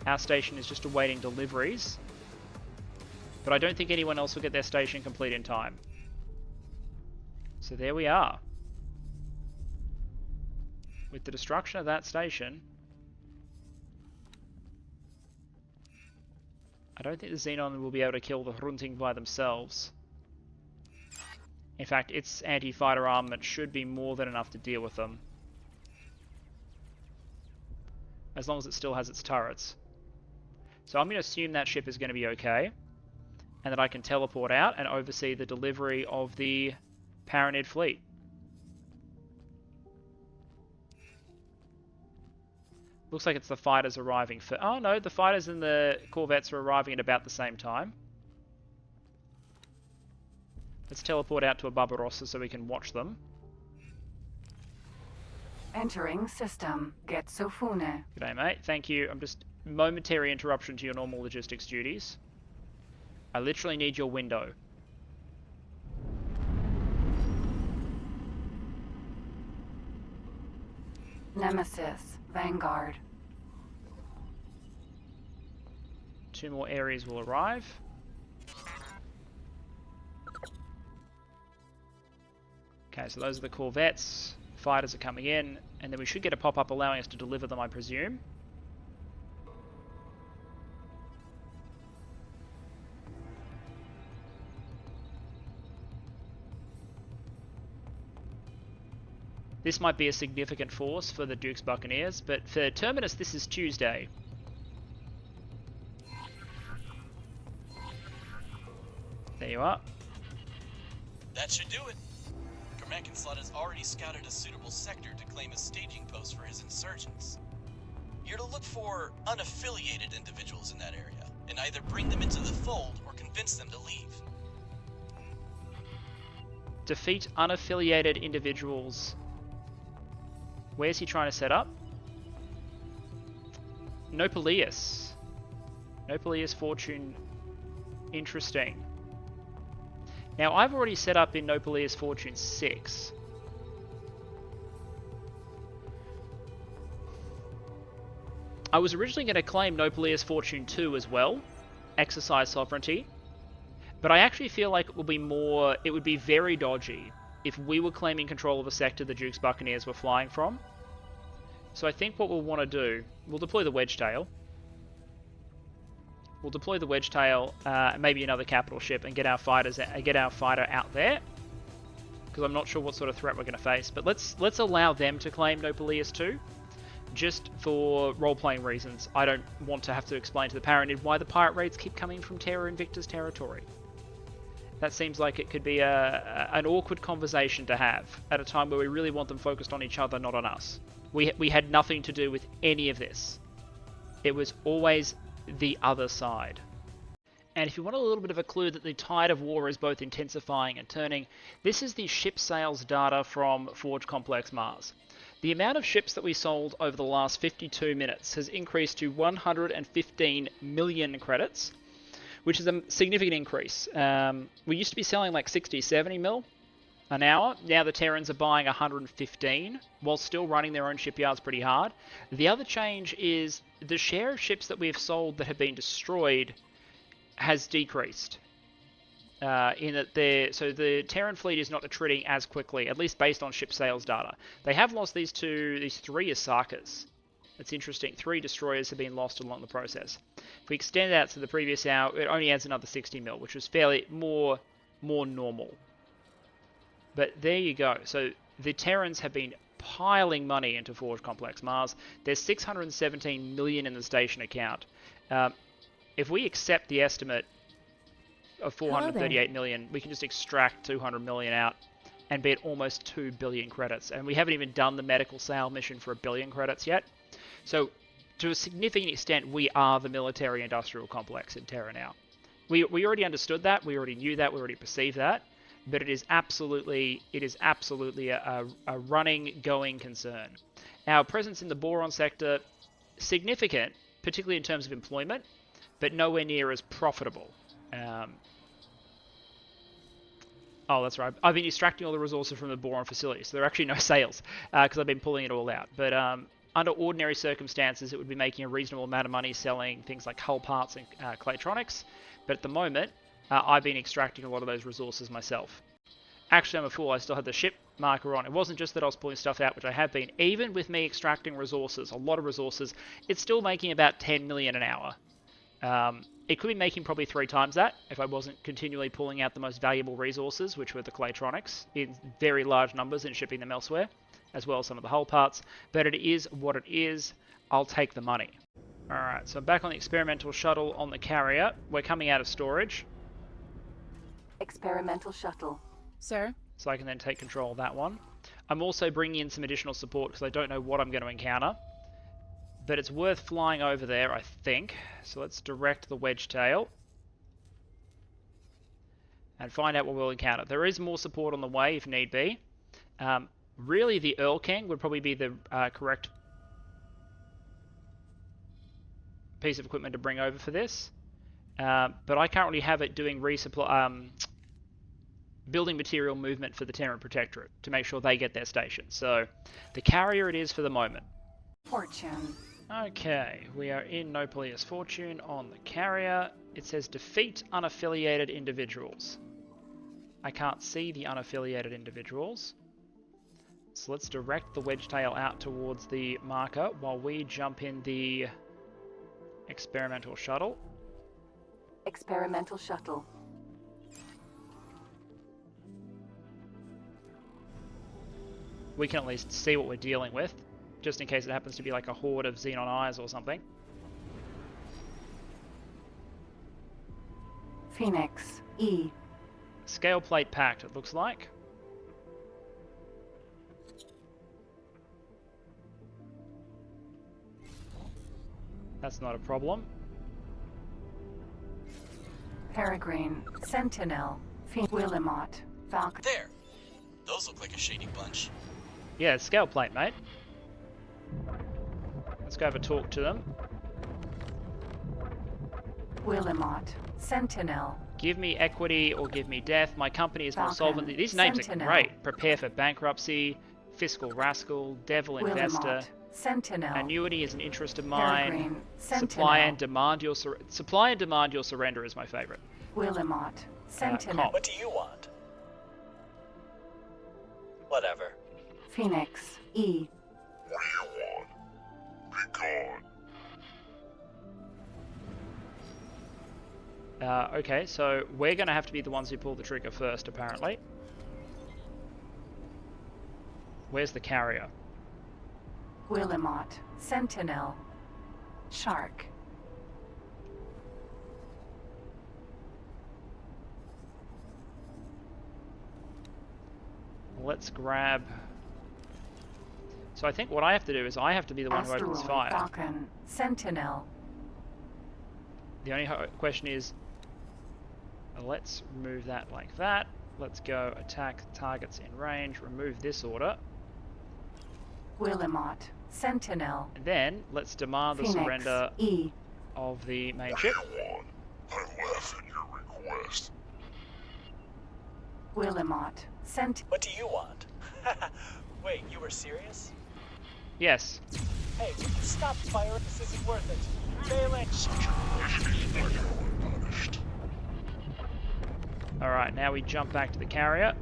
Our station is just awaiting deliveries. But I don't think anyone else will get their station complete in time. So there we are. With the destruction of that station, I don't think the Xenon will be able to kill the Hrunting by themselves. In fact, its anti-fighter armament should be more than enough to deal with them. As long as it still has its turrets. So I'm going to assume that ship is going to be okay. And that I can teleport out and oversee the delivery of the Paranid fleet. Looks like it's the fighters arriving for... Oh no, the fighters and the corvettes are arriving at about the same time. Let's teleport out to a Barbarossa so we can watch them. Entering system. Get Sofune. G'day mate, thank you. I'm just... Momentary interruption to your normal logistics duties. I literally need your window. Nemesis. Vanguard. 2 more areas will arrive. Okay, so those are the corvettes. Fighters are coming in, and then we should get a pop-up allowing us to deliver them, I presume. This might be a significant force for the Duke's Buccaneers, but for Terminus this is Tuesday. There you are. That should do it. Command-Slot has already scouted a suitable sector to claim as staging post for his insurgents. You're to look for unaffiliated individuals in that area, and either bring them into the fold or convince them to leave. Defeat unaffiliated individuals. Where's he trying to set up? Nopalius. Nopalius Fortune. Interesting. Now, I've already set up in Nopalius Fortune 6. I was originally going to claim Nopalius Fortune 2 as well. Exercise sovereignty. But I actually feel like it would be very dodgy if we were claiming control of a sector the Duke's Buccaneers were flying from. So I think what we'll want to do, we'll deploy the Wedgetail. We'll deploy the Wedgetail, maybe another capital ship, and get our fighter out there, because I'm not sure what sort of threat we're going to face. But let's allow them to claim Nopalius too, just for role-playing reasons. I don't want to have to explain to the Paranid why the pirate raids keep coming from Terra Invicta's territory. That seems like it could be an awkward conversation to have at a time where we really want them focused on each other, not on us. We had nothing to do with any of this. It was always the other side. And if you want a little bit of a clue that the tide of war is both intensifying and turning, this is the ship sales data from Forge Complex Mars. The amount of ships that we sold over the last 52 minutes has increased to 115 million credits, which is a significant increase. We used to be selling like 60, 70 mil an hour. Now the Terrans are buying 115 while still running their own shipyards pretty hard. The other change is the share of ships that we've sold that have been destroyed has decreased. In that the Terran fleet is not attriting as quickly, at least based on ship sales data. They have lost these three Asakas. It's interesting. 3 destroyers have been lost along the process. If we extend out to the previous hour, it only adds another 60 mil, which was fairly more normal. But there you go. So the Terrans have been piling money into Forge Complex Mars. There's 617 million in the station account. If we accept the estimate of 438 million, we can just extract 200 million out and be at almost 2 billion credits. And we haven't even done the medical sale mission for 1 billion credits yet. So to a significant extent, we are the military-industrial complex in Terra now. We already understood that, we already knew that, we already perceived that, but it is absolutely a running, going concern. Our presence in the boron sector, significant, particularly in terms of employment, but nowhere near as profitable. Oh, that's right. I've been extracting all the resources from the boron facility, so there are actually no sales, because I've been pulling it all out. But under ordinary circumstances, it would be making a reasonable amount of money selling things like hull parts and claytronics. But at the moment, I've been extracting a lot of those resources myself. Actually, I'm a fool. I still had the ship marker on. It wasn't just that I was pulling stuff out, which I have been. Even with me extracting resources, a lot of resources, it's still making about 10 million an hour. It could be making probably 3 times that if I wasn't continually pulling out the most valuable resources, which were the claytronics, in very large numbers and shipping them elsewhere, as well as some of the hull parts. But it is what it is. I'll take the money. Alright, so I'm back on the experimental shuttle on the carrier. We're coming out of storage. Experimental shuttle. Sir? So I can then take control of that one. I'm also bringing in some additional support because I don't know what I'm going to encounter. But it's worth flying over there, I think. So let's direct the wedge tail and find out what we'll encounter. There is more support on the way if need be. Really, the Earl King would probably be the correct piece of equipment to bring over for this. But I currently have it doing resupply, building material movement for the Terran Protectorate to make sure they get their station. So the carrier it is for the moment. Fortune. Okay, we are in Noplius Fortune on the carrier. It says defeat unaffiliated individuals. I can't see the unaffiliated individuals. So let's direct the wedge tail out towards the marker while we jump in the experimental shuttle. Experimental shuttle. We can at least see what we're dealing with, just in case it happens to be like a horde of Xenon eyes or something. Phoenix, E. Scale plate packed, it looks like. That's not a problem. Peregrine, Sentinel, Willamot, Falcon. There! Those look like a shady bunch. Yeah, it's scale plate, mate. Let's go have a talk to them. Willamot, Sentinel. Give me equity or give me death. My company is more Falcon, solvent. These names Sentinel. are great. Prepare for bankruptcy, fiscal rascal, devil investor. Willamot, Sentinel. Annuity is an interest of mine. Peregrine, Sentinel. Supply and demand your surrender is my favorite. Willamot, Sentinel. Comp. What do you want? Whatever. Phoenix, E. What do you want? Be gone. Okay, so we're going to have to be the ones who pull the trigger first, apparently. Where's the carrier? Willamot, Sentinel. Shark. let's grab... So I think what I have to do is I have to be the one who opens fire. Falcon, Sentinel. The only question is, let's remove that like that. Let's go attack targets in range, remove this order. Willamot, Sentinel. And then let's demand the Phoenix, surrender E. of the main ship. I laugh at your request. Willamot, What do you want? Wait, you were serious? Yes. Hey, will you stop firing? This isn't worth it. Failing. Such a wish is never punished. Alright, now we jump back to the carrier.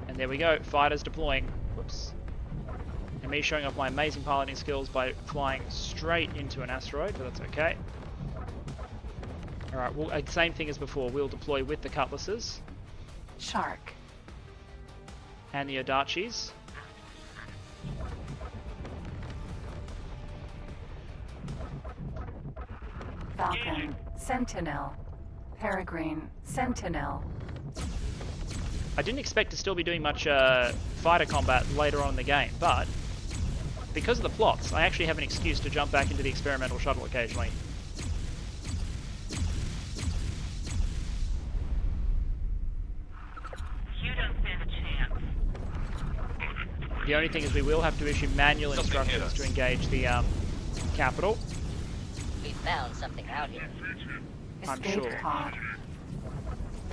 And there we go, fighters deploying. Whoops. And me showing off my amazing piloting skills by flying straight into an asteroid, but that's okay. Alright, well, same thing as before. We'll deploy with the cutlasses. Shark. And the Odachis. Falcon, Sentinel. Peregrine, Sentinel. I didn't expect to still be doing much fighter combat later on in the game, but because of the plots, I actually have an excuse to jump back into the experimental shuttle occasionally. You don't stand a chance. The only thing is we will have to issue manual instructions to engage the capital. We found something out here. I'm Escape sure. pod.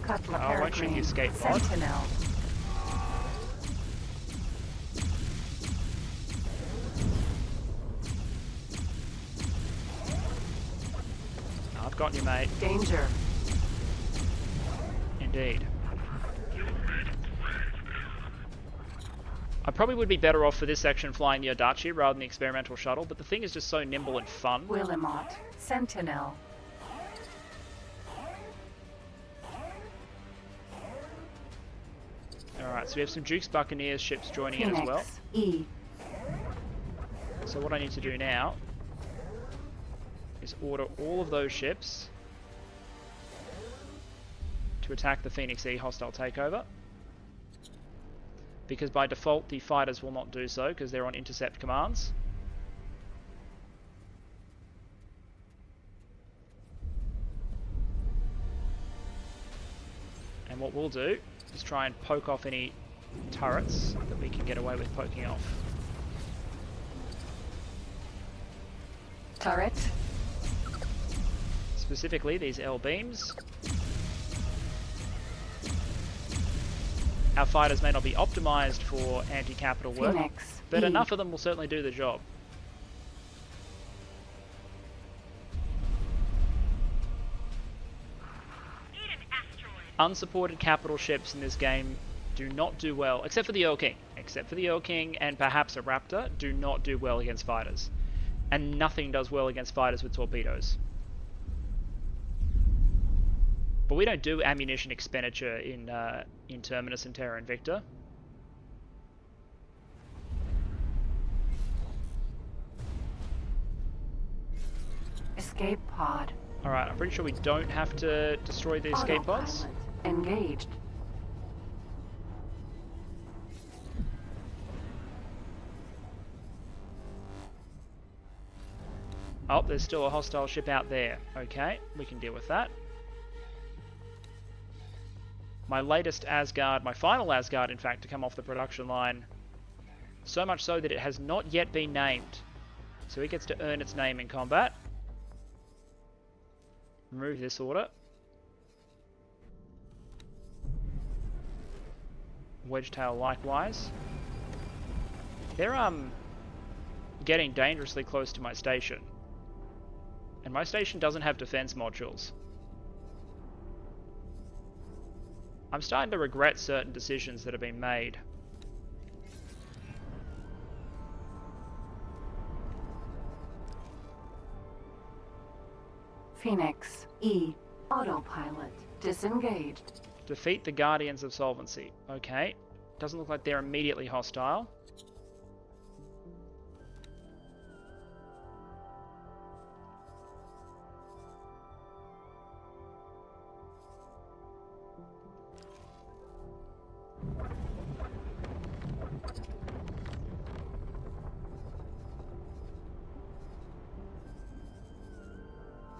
Cutla Oh, I won't shoot the Peregrine, escape pod. Sentinel. I've got you, mate. Danger. Indeed. I probably would be better off for this section flying the Odachi rather than the experimental shuttle, but the thing is just so nimble and fun. Willamot, Sentinel. Alright, so we have some Duke's Buccaneers ships joining in Phoenix, as well. E. So what I need to do now is order all of those ships to attack the Phoenix E hostile takeover. Because by default the fighters will not do so because they're on intercept commands. And what we'll do is try and poke off any turrets that we can get away with poking off. Turret. Specifically these L beams. Our fighters may not be optimized for anti-capital work, Phoenix, but E. enough of them will certainly do the job. Unsupported capital ships in this game do not do well, except for the Earl King. Except for the Earl King and perhaps a Raptor, do not do well against fighters. And nothing does well against fighters with torpedoes. But we don't do ammunition expenditure in Terminus and Terra Invicta. Escape pod. Alright, I'm pretty sure we don't have to destroy the escape pods. Autopilot engaged. Oh, there's still a hostile ship out there. Okay, we can deal with that. My latest Asgard, my final Asgard in fact, to come off the production line. So much so that it has not yet been named. So it gets to earn its name in combat. Remove this order. Wedgetail likewise. They're getting dangerously close to my station. And my station doesn't have defense modules. I'm starting to regret certain decisions that have been made. Phoenix, E. Autopilot disengaged. Defeat the Guardians of Solvency. Okay. Doesn't look like they're immediately hostile.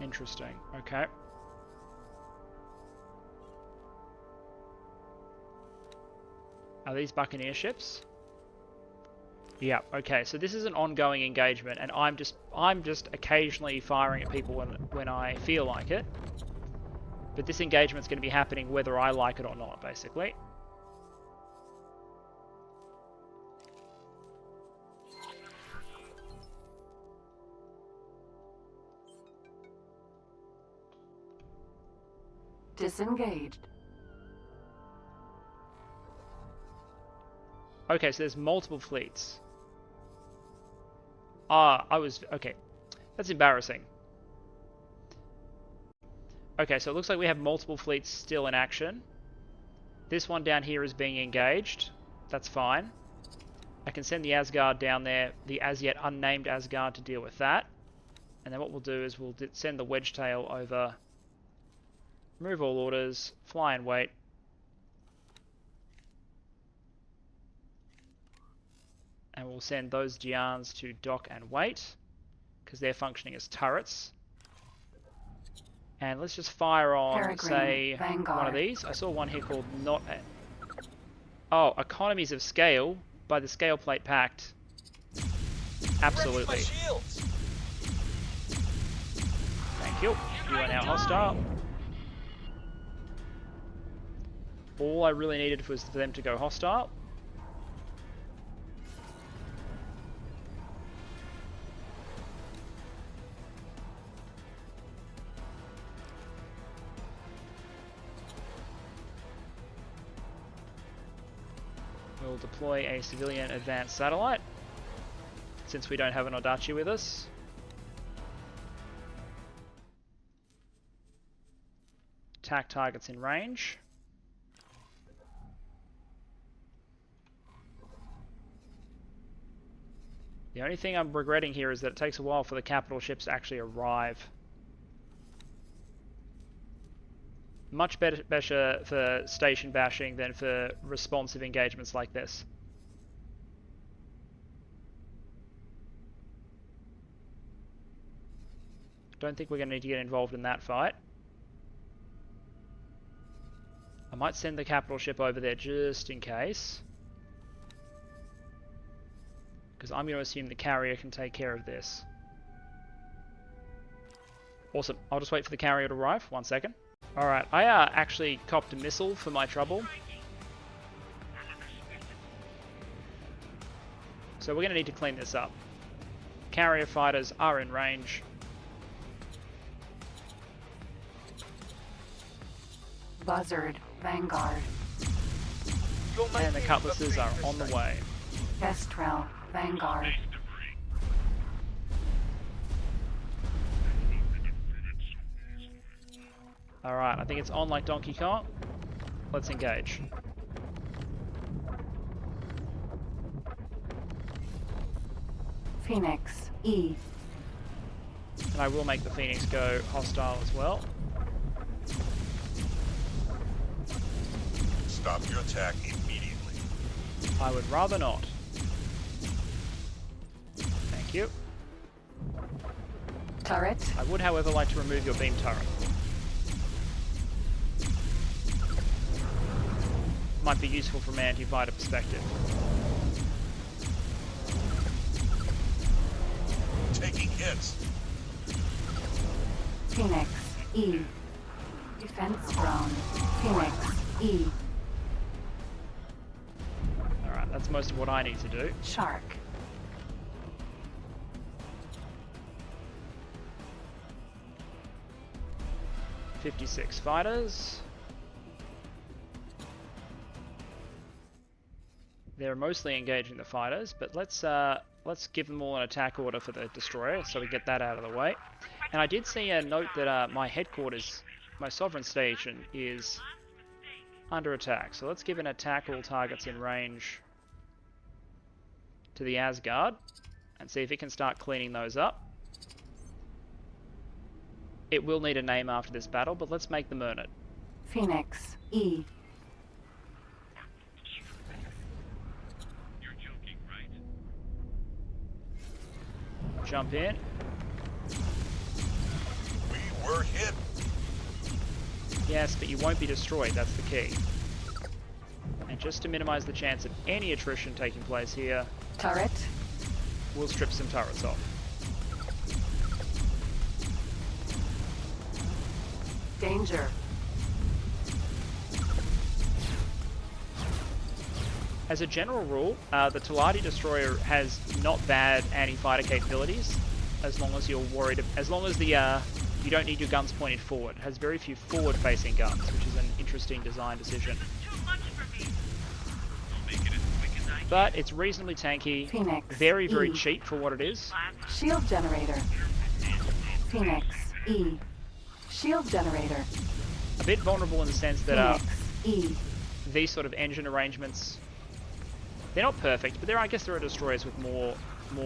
Interesting. Okay. Are these Buccaneer ships? Yeah, okay, so this is an ongoing engagement, and I'm just occasionally firing at people when I feel like it. But this engagement's going to be happening whether I like it or not, basically. Disengaged. Okay, so there's multiple fleets. Okay. That's embarrassing. Okay, so it looks like we have multiple fleets still in action. This one down here is being engaged. That's fine. I can send the Asgard down there, the as yet unnamed Asgard, to deal with that. And then what we'll do is we'll send the Wedgetail over. Remove all orders, fly and wait. And we'll send those Giants to dock and wait, because they're functioning as turrets. And let's just fire on, Peregrine, say, Vanguard. one of these. I saw one here called Oh, Economies of Scale by the Scale Plate Pact. Absolutely. Thank you. You are now hostile. All I really needed was for them to go hostile. We'll deploy a civilian advanced satellite, since we don't have an Audachi with us. Attack targets in range. The only thing I'm regretting here is that it takes a while for the capital ships to actually arrive. Much better for station bashing than for responsive engagements like this. Don't think we're going to need to get involved in that fight. I might send the capital ship over there just in case, because I'm going to assume the carrier can take care of this. Awesome. I'll just wait for the carrier to arrive. 1 second. Alright, I actually copped a missile for my trouble. So we're going to need to clean this up. Carrier fighters are in range. Buzzard, Vanguard. And the cutlasses are on the way. Kestrel, Vanguard. Alright, I think it's on like Donkey Kong. Let's engage. Phoenix, E. And I will make the Phoenix go hostile as well. Stop your attack immediately. I would rather not. Thank you. Turret. I would, however, like to remove your beam turret. Might be useful from an anti-fighter perspective. Taking hits. Phoenix, E. Defense drone. Phoenix, E. Alright, that's most of what I need to do. Shark. .56 fighters. They're mostly engaging the fighters, but let's give them all an attack order for the destroyer, so we get that out of the way. And I did see a note that my headquarters, my sovereign station, is under attack. So let's give an attack all targets in range to the Asgard, and see if it can start cleaning those up. It will need a name after this battle, but let's make them earn it. Phoenix, E. We Jump in. We're hit. Yes, but you won't be destroyed, that's the key. And just to minimize the chance of any attrition taking place here, Turret. we'll strip some turrets off. Danger. As a general rule, the Talati destroyer has not bad anti-fighter capabilities, as long as you're worried. As long as the you don't need your guns pointed forward. It has very few forward-facing guns, which is an interesting design decision. But it's reasonably tanky, Phoenix, very E. cheap for what it is. Shield generator. Phoenix. E. Shield generator. A bit vulnerable in the sense that Phoenix. E. these sort of engine arrangements, they're not perfect, but I guess there are destroyers with more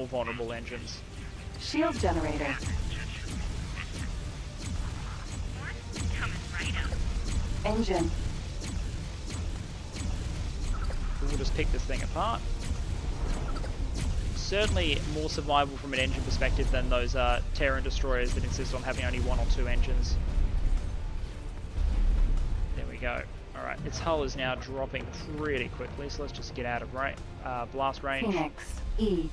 vulnerable engines. Shield generator. Engine. We'll just pick this thing apart. Certainly more survivable from an engine perspective than those Terran destroyers that insist on having only 1 or 2 engines. There we go. Alright, its hull is now dropping pretty quickly, so let's just get out of blast range. Phoenix. E.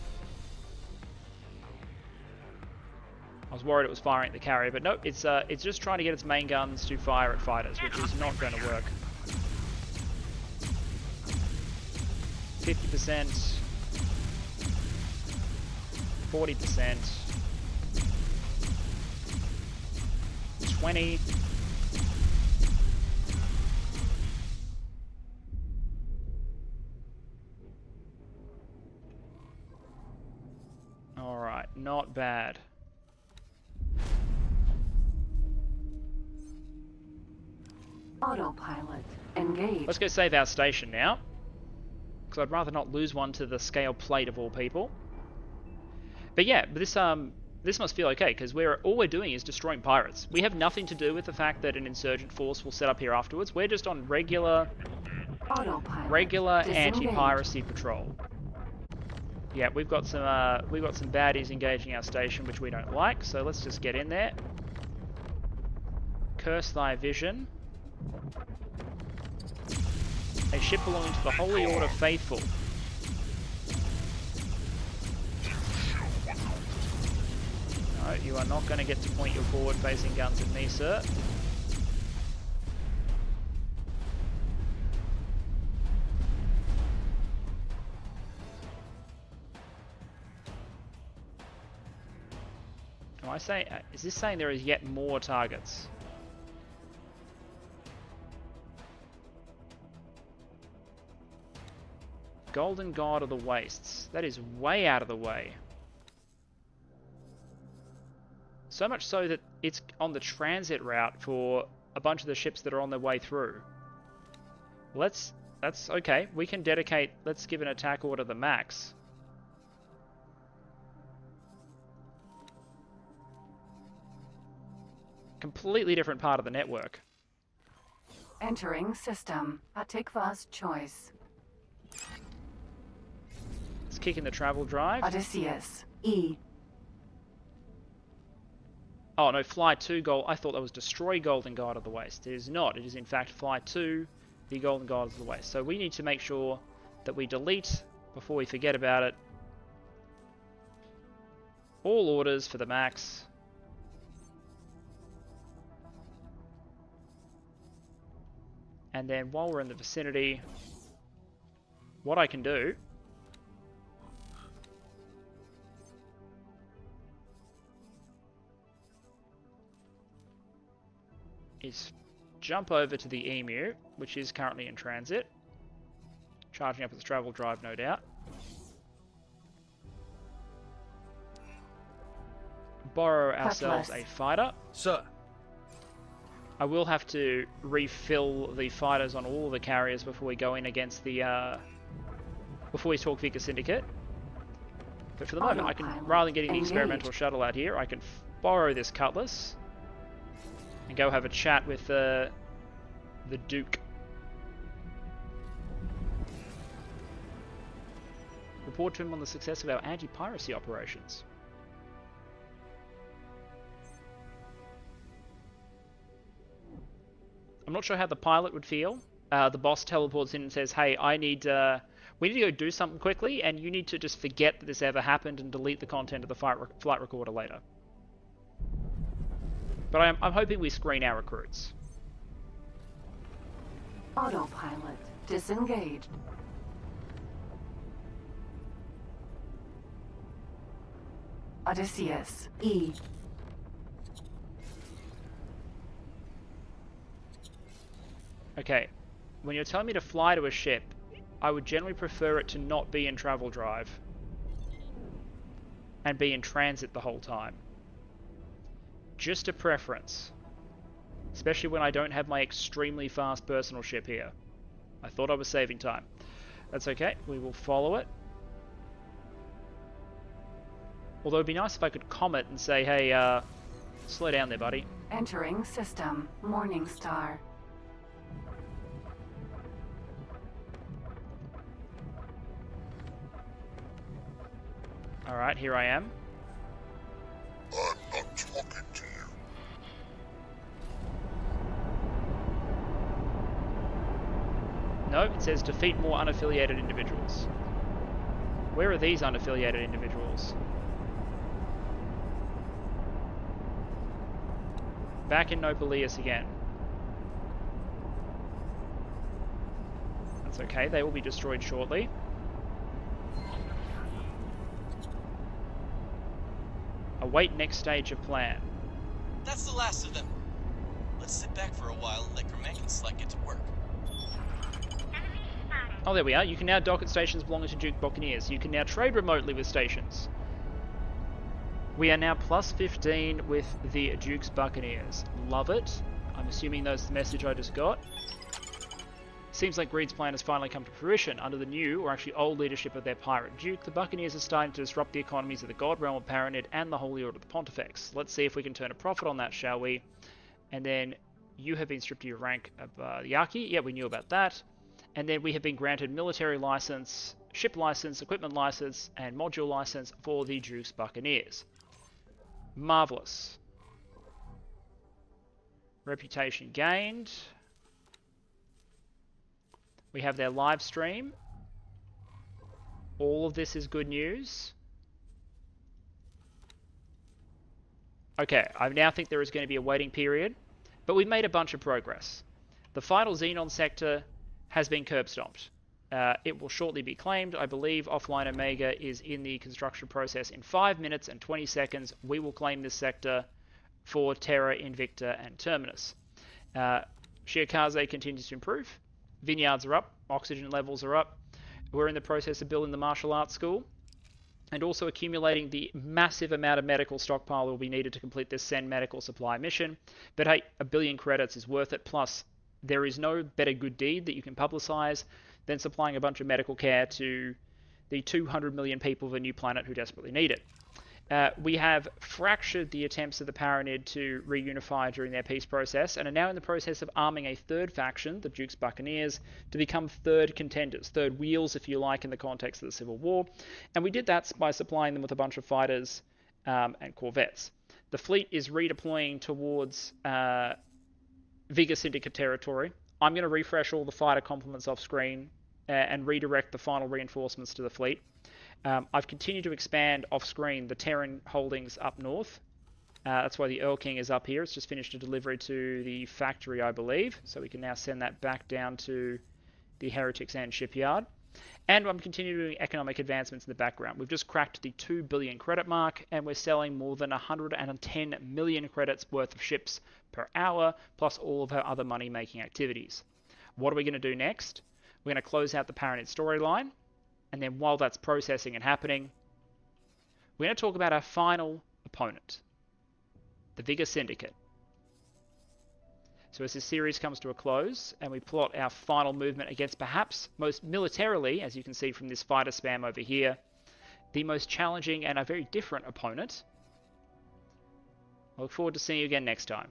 I was worried it was firing at the carrier, but nope, it's just trying to get its main guns to fire at fighters, which is not going to work. 50%, 40%, 20. All right, not bad. Autopilot. Engage. Let's go save our station now, because I'd rather not lose one to the scale plate of all people. But yeah, this must feel okay, because all we're doing is destroying pirates. We have nothing to do with the fact that an insurgent force will set up here afterwards. We're just on regular anti-piracy patrol. Yeah, we've got some baddies engaging our station, which we don't like. So let's just get in there. Curse thy vision. A ship belonging to the Holy Order Faithful. No, you are not going to get to point your forward-facing guns at me, sir. Oh, is this saying there is yet more targets? Golden God of the Wastes. That is way out of the way. So much so that it's on the transit route for a bunch of the ships that are on their way through. That's okay. We can dedicate, let's give an attack order the max. Completely different part of the network. Entering system. Atikva's choice. Let's kick in the travel drive. Odysseus. E. Oh no, fly to gold. I thought that was destroy Golden God of the Waste. It is not. It is in fact fly to the Golden God of the Waste. So we need to make sure that we delete, before we forget about it, all orders for the max. And then while we're in the vicinity, what I can do is jump over to the Emu, which is currently in transit. Charging up its travel drive, no doubt. Borrow ourselves a fighter. Sir. I will have to refill the fighters on all of the carriers before we go in against the before we talk Vika Syndicate. But for the moment, I can, rather than getting the experimental shuttle out here, I can borrow this Cutlass and go have a chat with the Duke. Report to him on the success of our anti-piracy operations. I'm not sure how the pilot would feel. The boss teleports in and says, hey, we need to go do something quickly, and you need to just forget that this ever happened and delete the content of the flight recorder later. But I'm hoping we screen our recruits. Autopilot disengaged. Odysseus, E. Okay, when you're telling me to fly to a ship, I would generally prefer it to not be in travel drive and be in transit the whole time. Just a preference. Especially when I don't have my extremely fast personal ship here. I thought I was saving time. That's okay, we will follow it. Although it'd be nice if I could comment and say, hey, slow down there, buddy. Entering system. Morningstar. Alright, here I am. I'm not talking to you. No, it says defeat more unaffiliated individuals. Where are these unaffiliated individuals? Back in Nopalius again. That's okay, they will be destroyed shortly. Await next stage of plan. That's the last of them. Let's sit back for a while and let Kramek and Slut get to work. Oh, there we are. You can now dock at stations belonging to Duke Buccaneers. You can now trade remotely with stations. We are now plus 15 with the Duke's Buccaneers. Love it. I'm assuming that's the message I just got. Seems like Greed's plan has finally come to fruition. Under the new, or actually old leadership of their pirate Duke, the Buccaneers are starting to disrupt the economies of the God Realm of Paranid and the Holy Order of the Pontifex. Let's see if we can turn a profit on that, shall we? And then you have been stripped of your rank of the Archie. Yeah, we knew about that. And then we have been granted military license, ship license, equipment license, and module license for the Duke's Buccaneers. Marvelous. Reputation gained. We have their live stream. All of this is good news. Okay, I now think there is going to be a waiting period, but we've made a bunch of progress. The final Xenon sector has been curb stomped. It will shortly be claimed. I believe Offline Omega is in the construction process. In 5 minutes and 20 seconds, we will claim this sector for Terra, Invicta, and Terminus. Shiakaze continues to improve. Vineyards are up. Oxygen levels are up. We're in the process of building the martial arts school and also accumulating the massive amount of medical stockpile that will be needed to complete this Send medical supply mission. But hey, 1 billion credits is worth it. Plus, there is no better good deed that you can publicize than supplying a bunch of medical care to the 200 million people of a new planet who desperately need it. We have fractured the attempts of the Paranid to reunify during their peace process and are now in the process of arming a third faction, the Duke's Buccaneers, to become third contenders, third wheels, if you like, in the context of the Civil War. And we did that by supplying them with a bunch of fighters and corvettes. The fleet is redeploying towards Vigor Syndicate territory. I'm going to refresh all the fighter complements off screen and redirect the final reinforcements to the fleet. I've continued to expand off-screen the Terran holdings up north. That's why the Earl King is up here. It's just finished a delivery to the factory, I believe. So we can now send that back down to the Heretics and Shipyard. And I'm continuing doing economic advancements in the background. We've just cracked the 2 billion credit mark, and we're selling more than 110 million credits worth of ships per hour, plus all of our other money-making activities. What are we going to do next? We're going to close out the Paranid storyline. And then while that's processing and happening, we're going to talk about our final opponent, the Vigor Syndicate. So as this series comes to a close and we plot our final movement against perhaps most militarily, as you can see from this fighter spam over here, the most challenging and a very different opponent, I look forward to seeing you again next time.